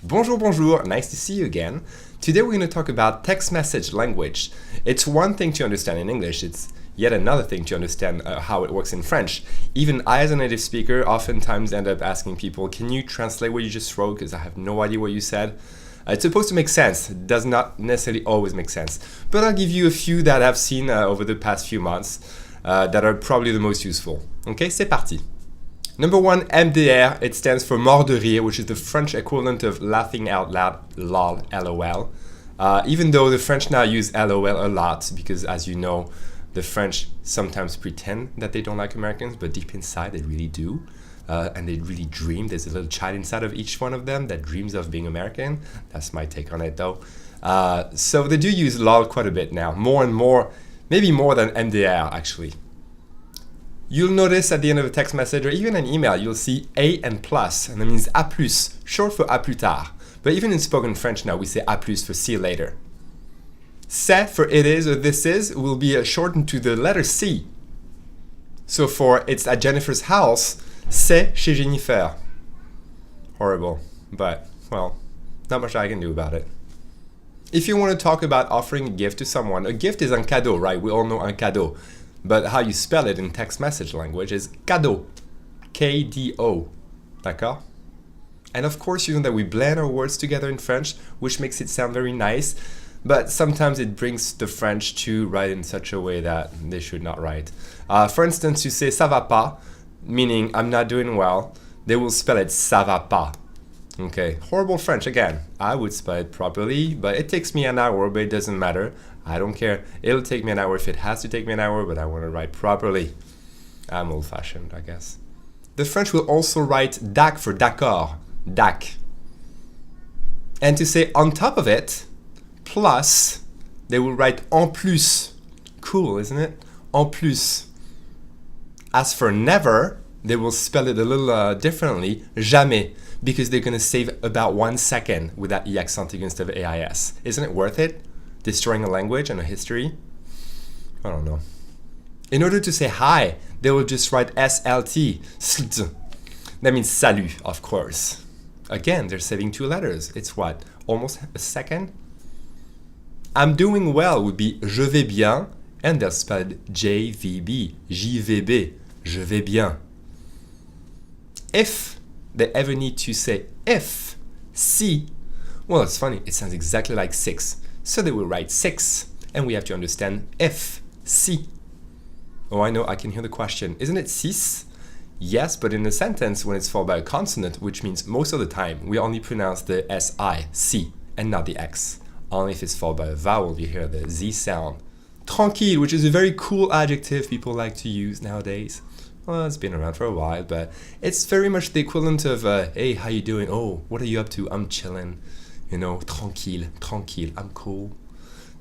Bonjour, bonjour, nice to see you again. Today we're going to talk about text message language. It's one thing to understand in English, it's yet another thing to understand how it works in French. Even I, as a native speaker, oftentimes end up asking people, can you translate what you just wrote because I have no idea what you said? It's supposed to make sense. It does not necessarily always make sense. But I'll give you a few that I've seen over the past few months that are probably the most useful. Okay, c'est parti. Number one, MDR, it stands for mort de rire, which is the French equivalent of laughing out loud, lol, LOL. Even though the French now use LOL a lot, because as you know, the French sometimes pretend that they don't like Americans, but deep inside they really do. And they really dream. There's a little child inside of each one of them that dreams of being American. That's my take on it though. So they do use lol quite a bit now, more and more, maybe more than MDR actually. You'll notice at the end of a text message or even an email, you'll see A and plus, and that means à plus, short for à plus tard. But even in spoken French now, we say à plus for see you later. C'est for it is or this is will be shortened to the letter C. So for it's at Jennifer's house, c'est chez Jennifer. Horrible, but well, not much I can do about it. If you want to talk about offering a gift to someone, a gift is un cadeau, right? We all know un cadeau. But how you spell it in text message language is cadeau. K-D-O. D'accord? And of course, you know that we blend our words together in French, which makes it sound very nice. But sometimes it brings the French to write in such a way that they should not write. For instance, you say ça va pas, meaning I'm not doing well. They will spell it ça va pas. Okay, horrible French again. I would spell it properly, but it takes me an hour, but it doesn't matter. I don't care. It'll take me an hour if it has to take me an hour, but I want to write properly. I'm old-fashioned, I guess. The French will also write dac for d'accord, dac. And to say on top of it, plus, they will write en plus. Cool, isn't it? En plus. As for never, they will spell it a little differently, jamais, because they're going to save about 1 second with that E accent instead of AIS. Isn't it worth it? Destroying a language and a history? I don't know. In order to say hi, they will just write SLT. SLT. That means salut, of course. Again, they're saving 2 letters. It's what? Almost a second? I'm doing well would be je vais bien, and they'll spell it JVB, JVB, je vais bien. If they ever need to say if, si, well, it's funny, it sounds exactly like 6. So they will write 6, and we have to understand if, si. Oh, I know, I can hear the question. Isn't it six? Yes, but in a sentence, when it's followed by a consonant, which means most of the time, we only pronounce the SI, si, and not the X. Only if it's followed by a vowel, you hear the Z sound. Tranquille, which is a very cool adjective people like to use nowadays. Well, it's been around for a while, but it's very much the equivalent of, hey, how you doing? Oh, what are you up to? I'm chilling. You know, tranquille, tranquille, I'm cool,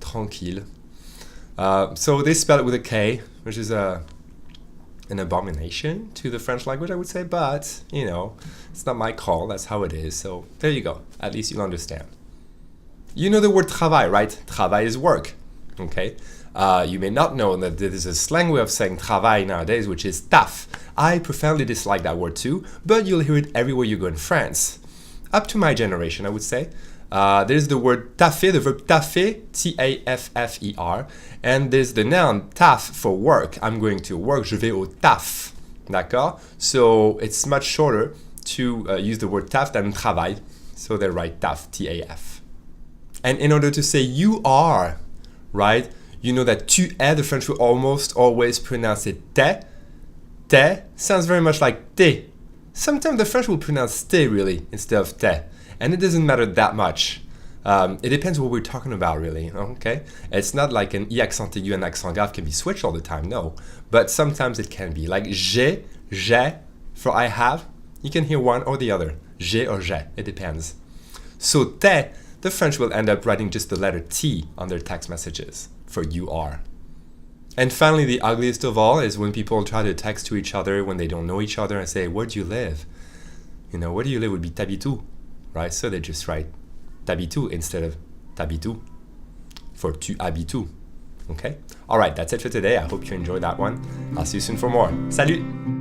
tranquille. So they spell it with a K, which is an abomination to the French language, I would say, but, you know, it's not my call, that's how it is, so there you go, at least you'll understand. You know the word travail, right? Travail is work, okay? You may not know that there is a slang way of saying travail nowadays, which is taf. I profoundly dislike that word too, but you'll hear it everywhere you go in France. Up to my generation, I would say. There's the word taffer, the verb taffer, T-A-F-F-E-R, and there's the noun taf for work. I'm going to work, je vais au taf. D'accord? So it's much shorter to use the word taf than travail. So they write taf, T-A-F. And in order to say you are, right? You know that tu es, the French will almost always pronounce it te. Te sounds very much like te. Sometimes the French will pronounce te really instead of te. And it doesn't matter that much. It depends what we're talking about, really. Okay, it's not like an I accent aigu and accent grave can be switched all the time, no. But sometimes it can be. Like j'ai, for I have, you can hear one or the other. J'ai or j'ai, it depends. So te, the French will end up writing just the letter T on their text messages for you are. And finally, the ugliest of all is when people try to text to each other when they don't know each other and say, where do you live? You know, where do you live would be t'habites où? Right? So they just write t'habites où instead of t'habites où for tu habites où. Okay? All right, that's it for today. I hope you enjoyed that one. I'll see you soon for more. Salut!